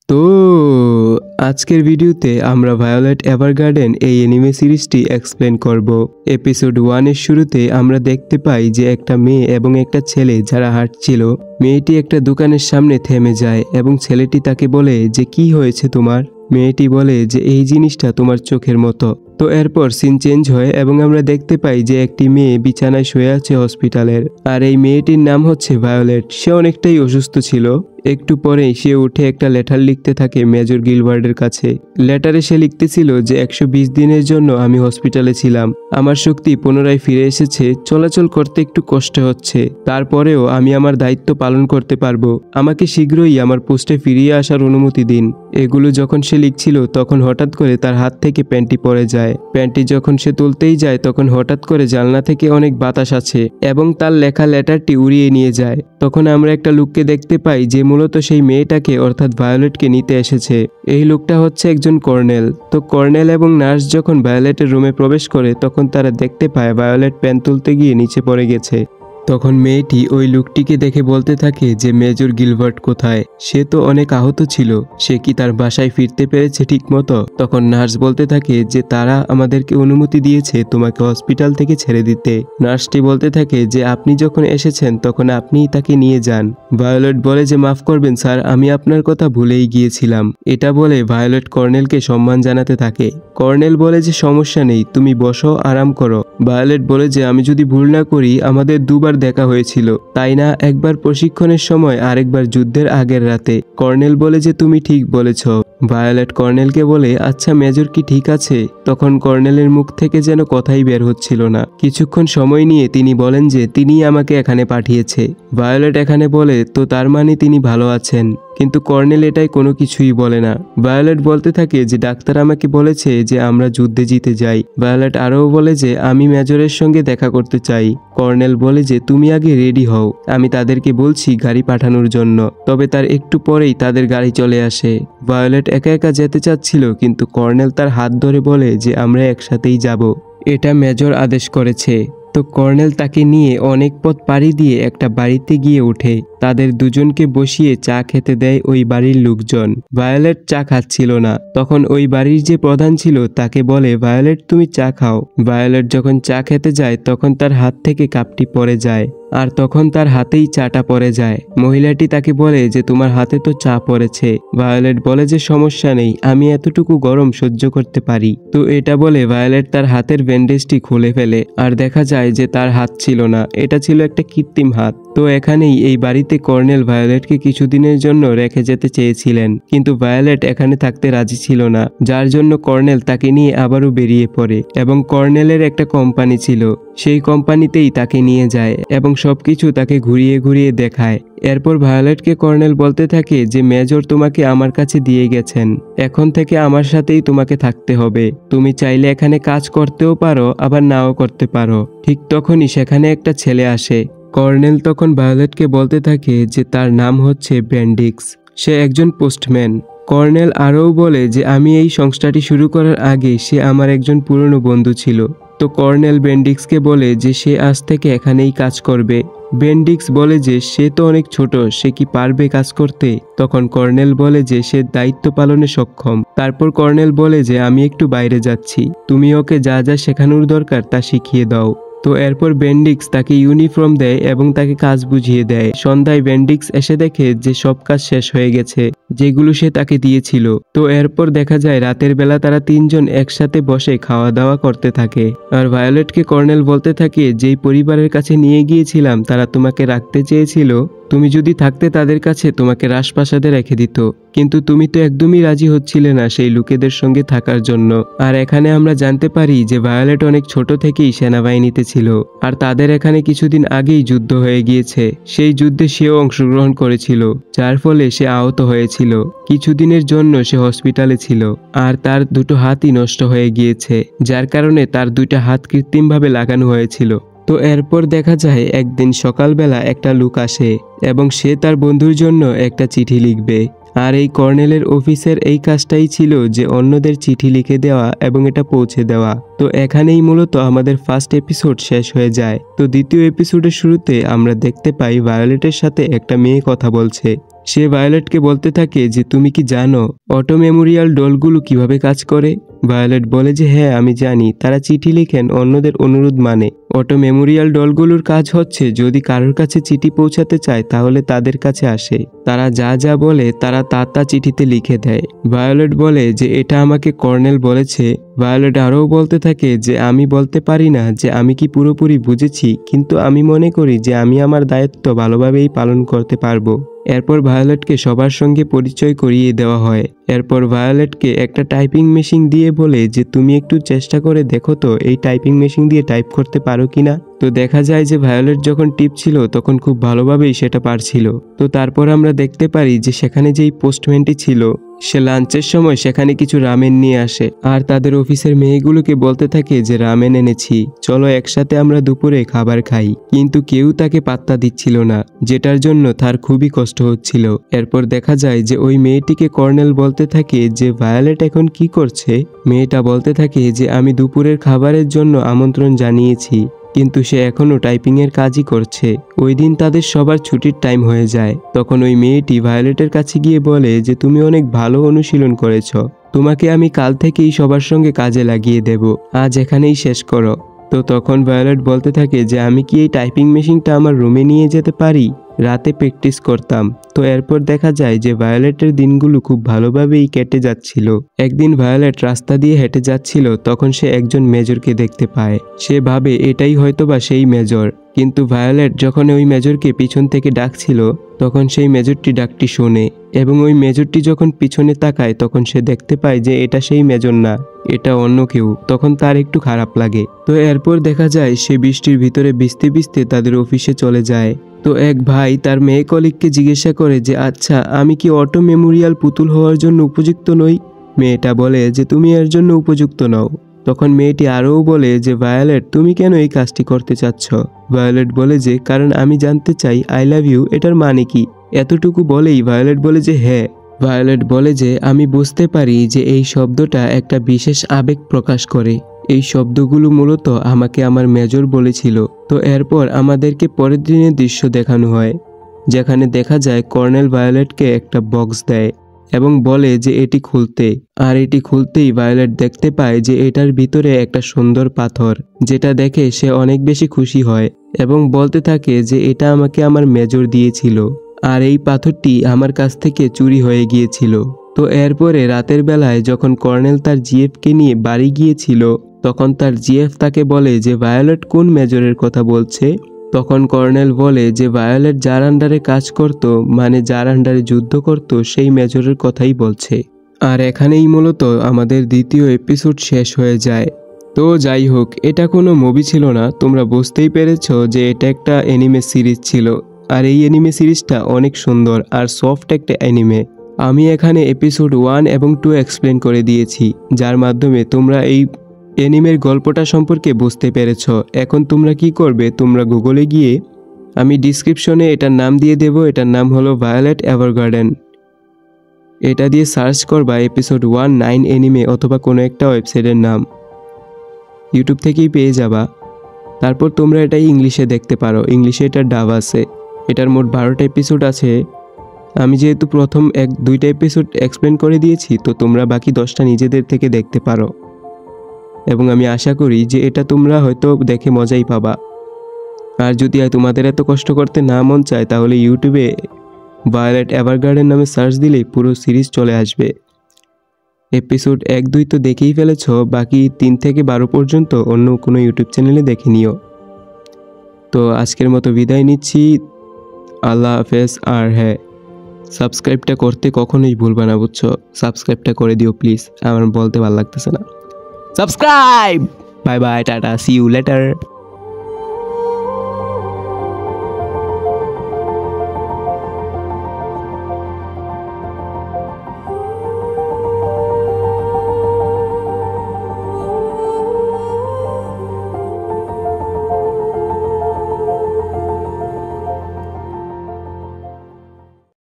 তো আজকের ভিডিওতে আমরা ভায়োলেট এভারগার্ডেন এই অ্যানিমে সিরিজটি এক্সপ্লেন করব। এপিসোড 1 এর শুরুতে আমরা দেখতে পাই যে একটা মেয়ে এবং একটা ছেলে যারা হাঁটছিল। মেয়েটি একটা দোকানের সামনে থেমে যায় এবং ছেলেটি তাকে বলে যে কি হয়েছে তোমার। মেয়েটি বলে যে এই জিনিসটা তোমার চোখের মতো। তো এরপর সিন চেঞ্জ হয় এবং আমরা দেখতে পাই যে একটি মেয়ে বিছানায় শুয়ে আছে হসপিটালের, আর এই মেয়েটির নাম হচ্ছে ভায়োলেট। সে অনেকটাই অসুস্থ ছিল। একটু পরেই সে উঠে একটা লেটার লিখতে থাকে মেজর গিলবার্টের কাছে। লেটারে সে লিখতেছিল যে 120 দিনের জন্য আমি হসপিটালে ছিলাম, আমার শক্তি পুনরায় ফিরে এসেছে, চলাচল করতে একটু কষ্ট হচ্ছে, তারপরেও আমি আমার দায়িত্ব পালন করতে পারবো, আমাকে শীঘ্রই আমার পোস্টে ফিরিয়ে আসার অনুমতি দিন। এগুলো যখন সে লিখছিল তখন হঠাৎ করে তার হাত থেকে প্যান্টটি পড়ে যায়। প্যান্টটি যখন সে তুলতেই যায় তখন হঠাৎ করে জানলা থেকে অনেক বাতাস আছে এবং তার লেখা লেটারটি উড়িয়ে নিয়ে যায়। তখন আমরা একটা লোককে দেখতে পাই যে মূলত সেই মেয়েটাকে অর্থাৎ ভায়োলেটকে নিতে এসেছে। এই লোকটা হচ্ছে একজন কর্নেল। তো কর্নেল এবং নার্স যখন ভায়োলেটের রুমে প্রবেশ করে তখন তারা দেখতে পায় ভায়োলেট প্যান্ট তুলতে গিয়ে নিচে পড়ে গেছে। তখন মেয়েটি ওই লোকটিকে দেখে বলতে থাকে যে মেজর গিলবার্ট কোথায়, সে তো অনেক আহত ছিল, সে কি তার বাসায় ফিরতে পেরেছে ঠিক মতো? তখন নার্স বলতে থাকে যে তারা আমাদেরকে অনুমতি দিয়েছে তোমাকে হসপিটাল থেকে ছেড়ে দিতে। নার্সটি বলতে থাকে যে আপনি যখন এসেছেন তখন আপনিই তাকে নিয়ে যান। ভায়োলেট বলে যে মাফ করবেন স্যার, আমি আপনার কথা ভুলেই গিয়েছিলাম। এটা বলে ভায়োলেট কর্নেলকে সম্মান জানাতে থাকে। কর্নেল বলে যে সমস্যা নেই, তুমি বসো, আরাম করো। ভায়োলেট বলে যে আমি যদি ভুল না করি আমাদের দুবার দেখা হয়েছিল, তাই না? একবার প্রশিক্ষণের সময়, আরেকবার যুদ্ধের আগের রাতে। কর্নেল বলে যে তুমি ঠিক বলেছ। ভায়োলেট কর্নেলকে বলে আচ্ছা মেজর কি ঠিক আছে? তখন কর্নেলের মুখ থেকে যেন কথাই বের হচ্ছিল না। কিছুক্ষণ সময় নিয়ে তিনি বলেন যে তিনিই আমাকে এখানে পাঠিয়েছে। ভায়োলেট এখানে বলে তো তার মানে তিনি ভালো আছেন, কিন্তু কর্নেল এটাই কোনো কিছুই বলে না। ভায়োলেট বলতে থাকে যে ডাক্তার আমাকে বলেছে যে আমরা যুদ্ধে জিতে যাই। ভায়োলেট আরও বলে যে আমি মেজরের সঙ্গে দেখা করতে চাই। কর্নেল বলে যে তুমি আগে রেডি হও, আমি তাদেরকে বলছি গাড়ি পাঠানোর জন্য। তবে তার একটু পরেই তাদের গাড়ি চলে আসে। ভায়োলেট একা একা যেতে চাচ্ছিল, কিন্তু কর্নেল তার হাত ধরে বলে যে আমরা একসাথেই যাব, এটা মেজর আদেশ করেছে। তো কর্নেল তাকে নিয়ে অনেক পথ পাড়ি দিয়ে একটা বাড়িতে গিয়ে ওঠে। তাদের দুজনকে বসিয়ে চা খেতে দেয় ওই বাড়ির লোকজন। ভায়োলেট চা খাচ্ছিল না। তখন ওই বাড়ির যে প্রধান ছিল তাকে বলে ভায়োলেট তুমি চা খাও। ভায়োলেট যখন চা খেতে যায় তখন তার হাত থেকে কাপটি পড়ে যায়, আর তখন তার হাতেই চাটা পড়ে যায়। মহিলাটি তাকে বলে যে তোমার হাতে তো চা পড়েছে। ভায়োলেট বলে যে সমস্যা নেই, আমি এতটুকু গরম সহ্য করতে পারি। তো এটা বলে ভায়োলেট তার হাতের ব্যান্ডেজটি খুলে ফেলে, আর দেখা যায় যে তার হাত ছিল না, এটা ছিল একটা কৃত্রিম হাত। তো এখানেই এই বাড়িতে কর্নেল ভায়োলেটকে কিছুদিনের জন্য রেখে যেতে চেয়েছিলেন, কিন্তু ভায়োলেট এখানে থাকতে রাজি ছিল না, যার জন্য কর্নেল তাকে নিয়ে আবারও বেরিয়ে পড়ে। এবং কর্নেলের একটা কোম্পানি ছিল, সেই কোম্পানিতেই তাকে নিয়ে যায় এবং সবকিছু তাকে ঘুরিয়ে ঘুরিয়ে দেখায়। এরপর ভায়োলেটকে কর্নেল বলতে থাকে যে মেজর তোমাকে আমার কাছে দিয়ে গেছেন, এখন থেকে আমার সাথেই তোমাকে থাকতে হবে। তুমি চাইলে এখানে কাজ করতেও পারো, আবার নাও করতে পারো। ঠিক তখনই সেখানে একটা ছেলে আসে। কর্নেল তখন ভায়োলেটকে বলতে থাকে যে তার নাম হচ্ছে বেন্ডিক্স, সে একজন পোস্টম্যান। কর্নেল আরও বলে যে আমি এই সংস্থাটি শুরু করার আগে সে আমার একজন পুরনো বন্ধু ছিল। তো কর্নেল বেন্ডিক্সকে বলে যে সে আজ থেকে এখানেই কাজ করবে। বেন্ডিক্স বলে যে সে তো অনেক ছোট, সে কি পারবে কাজ করতে? তখন কর্নেল বলে যে সে দায়িত্ব পালনে সক্ষম। তারপর কর্নেল বলে যে আমি একটু বাইরে যাচ্ছি, তুমি ওকে যা যা শেখানোর দরকার তা শিখিয়ে দাও। তো এরপর বেন্ডিক্স তাকে ইউনিফর্ম দেয় এবং তাকে কাজ বুঝিয়ে দেয়। সন্ধ্যায় বেন্ডিক্স এসে দেখে যে সব কাজ শেষ হয়ে গেছে যেগুলো সে তাকে দিয়েছিল। তো এরপর দেখা যায় রাতের বেলা তারা তিনজন একসাথে বসে খাওয়া দাওয়া করতে থাকে। আর ভায়োলেটকে কর্নেল বলতে থাকে যেই পরিবারের কাছে নিয়ে গিয়েছিলাম তারা তোমাকে রাখতে চেয়েছিল, তুমি যদি থাকতে তাদের কাছে তোমাকে রাজপ্রাসাদে রেখে দিত, কিন্তু তুমি তো একদমই রাজি হচ্ছিলে না সেই লোকেদের সঙ্গে থাকার জন্য। আর এখানে আমরা জানতে পারি যে ভায়োলেট অনেক ছোট থেকেই সেনাবাহিনীতে ছিল, আর তাদের এখানে কিছুদিন আগেই যুদ্ধ হয়ে গিয়েছে। সেই যুদ্ধে সেও অংশগ্রহণ করেছিল, যার ফলে সে আহত হয়েছিল। কিছুদিনের জন্য সে হসপিটালে ছিল, আর তার দুটো হাতই নষ্ট হয়ে গিয়েছে, যার কারণে তার দুইটা হাত কৃত্রিমভাবে লাগানো হয়েছিল। তো এরপর দেখা যায় একদিন সকালবেলা একটা লোক আসে এবং সে তার বন্ধুর জন্য একটা চিঠি লিখবে। আর এই কর্নেলের অফিসের এই কাজটাই ছিল যে অন্যদের চিঠি লিখে দেওয়া এবং এটা পৌঁছে দেওয়া। তো এখানেই মূলত আমাদের ফার্স্ট এপিসোড শেষ হয়ে যায়। তো দ্বিতীয় এপিসোডের শুরুতে আমরা দেখতে পাই ভায়োলেটের সাথে একটা মেয়ে কথা বলছে। সে ভায়োলেটকে বলতে থাকে যে তুমি কি জানো অটো মেমোরিয়াল ডলগুলো কিভাবে কাজ করে? ভায়োলেট বলে যে হ্যাঁ আমি জানি, তারা চিঠি লিখেন অন্যদের অনুরোধ মানে। অটো মেমোরিয়াল ডলগুলোর কাজ হচ্ছে যদি কারোর কাছে চিঠি পৌঁছাতে চায় তাহলে তাদের কাছে আসে, তারা যা যা বলে তারা তা চিঠিতে লিখে দেয়। ভায়োলেট বলে যে এটা আমাকে কর্নেল বলেছে। ভায়োলেট আরও বলতে থাকে যে আমি বলতে পারি না যে আমি কি পুরোপুরি বুঝেছি, কিন্তু আমি মনে করি যে আমি আমার দায়িত্ব ভালোভাবেই পালন করতে পারবো। এরপর ভায়োলেটকে সবার সঙ্গে পরিচয় করিয়ে দেওয়া হয়। এরপর ভায়োলেটকে একটা টাইপিং মেশিন দিয়ে বলে যে তুমি একটু চেষ্টা করে দেখো তো এই টাইপিং মেশিন দিয়ে টাইপ করতে পারো কিনা। তো দেখা যায় যে ভায়োলেট যখন টিপছিল তখন খুব ভালোভাবেই সেটা পারছিল। তো তারপর আমরা দেখতে পারি যে সেখানে যেই পোস্টম্যানটি ছিল সে লাঞ্চের সময় সেখানে কিছু রামেন নিয়ে আসে, আর তাদের অফিসের মেয়েগুলোকে বলতে থাকে যে রামেন এনেছি, চলো একসাথে আমরা দুপুরে খাবার খাই। কিন্তু কেউ তাকে পাত্তা দিচ্ছিল না, যেটার জন্য তার খুবই কষ্ট হচ্ছিল। এরপর দেখা যায় যে ওই মেয়েটিকে কর্নেল বলতে থাকে যে ভায়োলেট এখন কি করছে। মেয়েটা বলতে থাকে যে আমি দুপুরের খাবারের জন্য আমন্ত্রণ জানিয়েছি, কিন্তু সে এখনো টাইপিংয়ের কাজই করছে। ওই দিন তাদের সবার ছুটির টাইম হয়ে যায়। তখন ওই মেয়েটি ভায়োলেটের কাছে গিয়ে বলে যে তুমি অনেক ভালো অনুশীলন করেছ, তোমাকে আমি কাল থেকেই সবার সঙ্গে কাজে লাগিয়ে দেব, আজ এখানেই শেষ করো। তো তখন ভায়োলেট বলতে থাকে যে আমি কি এই টাইপিং মেশিনটা আমার রুমে নিয়ে যেতে পারি, রাতে প্র্যাকটিস করতাম। তো এরপর দেখা যায় যে ভায়োলেটের দিনগুলো খুব ভালোভাবেই কেটে যাচ্ছিল। একদিন ভায়োলেট রাস্তা দিয়ে হেঁটে যাচ্ছিল, তখন সে একজন মেজরকে দেখতে পায়। সে ভাবে এটাই হয়তোবা সেই মেজর, কিন্তু ভায়োলেট যখন ওই মেজরকে পিছন থেকে ডাকছিল তখন সেই মেজরটি ডাকটি শোনে, এবং ওই মেজরটি যখন পিছনে তাকায় তখন সে দেখতে পায় যে এটা সেই মেজর না, এটা অন্য কেউ। তখন তার একটু খারাপ লাগে। তো এরপর দেখা যায় সে বৃষ্টির ভিতরে ভিজতে ভিজতে তাদের অফিসে চলে যায়। তো এক ভাই তার মেয়ে কলিগকে জিজ্ঞাসা করে যে আচ্ছা আমি কি অটো মেমোরিয়াল পুতুল হওয়ার জন্য উপযুক্ত নই? মেয়েটা বলে যে তুমি এর জন্য উপযুক্ত নও। তখন মেয়েটি আরও বলে যে ভায়োলেট তুমি কেন এই কাজটি করতে চাচ্ছ? ভায়োলেট বলে যে কারণ আমি জানতে চাই আই লাভ ইউ এটার মানে কি। এতটুকু বলেই ভায়োলেট বলে যে হ্যাঁ। ভায়োলেট বলে যে আমি বুঝতে পারি যে এই শব্দটা একটা বিশেষ আবেগ প্রকাশ করে। এই শব্দগুলো মূলত আমাকে আমার মেজর বলেছিল। তো এরপর আমাদেরকে পরের দিনের দৃশ্য দেখানো হয়, যেখানে দেখা যায় কর্নেল ভায়োলেটকে একটা বক্স দেয় এবং বলে যে এটি খুলতে। আর এটি খুলতেই ভায়োলেট দেখতে পায় যে এটার ভিতরে একটা সুন্দর পাথর, যেটা দেখে সে অনেক বেশি খুশি হয় এবং বলতে থাকে যে এটা আমাকে আমার মেজর দিয়েছিল, আর এই পাথরটি আমার কাছ থেকে চুরি হয়ে গিয়েছিল। তো এরপরে রাতের বেলায় যখন কর্নেল তার জিএফকে নিয়ে বাড়ি গিয়েছিল তখন তার জিএফ তাকে বলে যে ভায়োলেট কোন মেজরের কথা বলছে। তখন কর্নেল বলে যে ভায়োলেট যার আন্ডারে কাজ করত, মানে যার আন্ডারে যুদ্ধ করত, সেই মেজরের কথাই বলছে। আর এখানেই মূলত আমাদের দ্বিতীয় এপিসোড শেষ হয়ে যায়। তো যাই হোক, এটা কোনো মুভি ছিল না, তোমরা বুঝতেই পেরেছো যে এটা একটা অ্যানিমে সিরিজ ছিল। আর এই অ্যানিমে সিরিজটা অনেক সুন্দর আর সফট একটা অ্যানিমে। আমি এখানে এপিসোড 1 এবং 2 এক্সপ্লেন করে দিয়েছি, যার মাধ্যমে তোমরা এই অ্যানিমের গল্পটা সম্পর্কে বুঝতে পেরেছ। এখন তোমরা কি করবে, তোমরা গুগলে গিয়ে, আমি ডিসক্রিপশনে এটার নাম দিয়ে দেব, এটার নাম হলো ভায়োলেট এভারগার্ডেন। এটা দিয়ে সার্চ করবা এপিসোড 1 9 অ্যানিমে অথবা কোনো একটা ওয়েবসাইটের নাম, ইউটিউব থেকেই পেয়ে যাবা। তারপর তোমরা এটাই ইংলিশে দেখতে পারো, ইংলিশে এটার ডাব আছে। এটার মোট 12টা এপিসোড আছে। আমি যেহেতু প্রথম 1-2টা এপিসোড এক্সপ্লেন করে দিয়েছি, তো তোমরা বাকি 10টা নিজেদের থেকে দেখতে পারো, এবং আমি আশা করি যে এটা তোমরা হয়তো দেখে মজাই পাবা। আর যদি তোমাদের এত কষ্ট করতে না মন চায় তাহলে ইউটিউবে ভায়োলেট এভারগার্ডেন নামে সার্চ দিলেই পুরো সিরিজ চলে আসবে। এপিসোড 1-2 তো দেখেই ফেলেছ, বাকি 3 থেকে 12 পর্যন্ত অন্য কোনো ইউটিউব চ্যানেলে দেখে নিও। তো আজকের মতো বিদায় নিচ্ছি, আল্লাহ হাফেজ। আর হ্যাঁ, সাবস্ক্রাইবটা করতে কখনোই ভুলবা না, বুঝছো? সাবস্ক্রাইবটা করে দিও প্লিজ, আমার বলতে ভালো লাগতেছে না। Subscribe. Bye bye, tata, see you letter.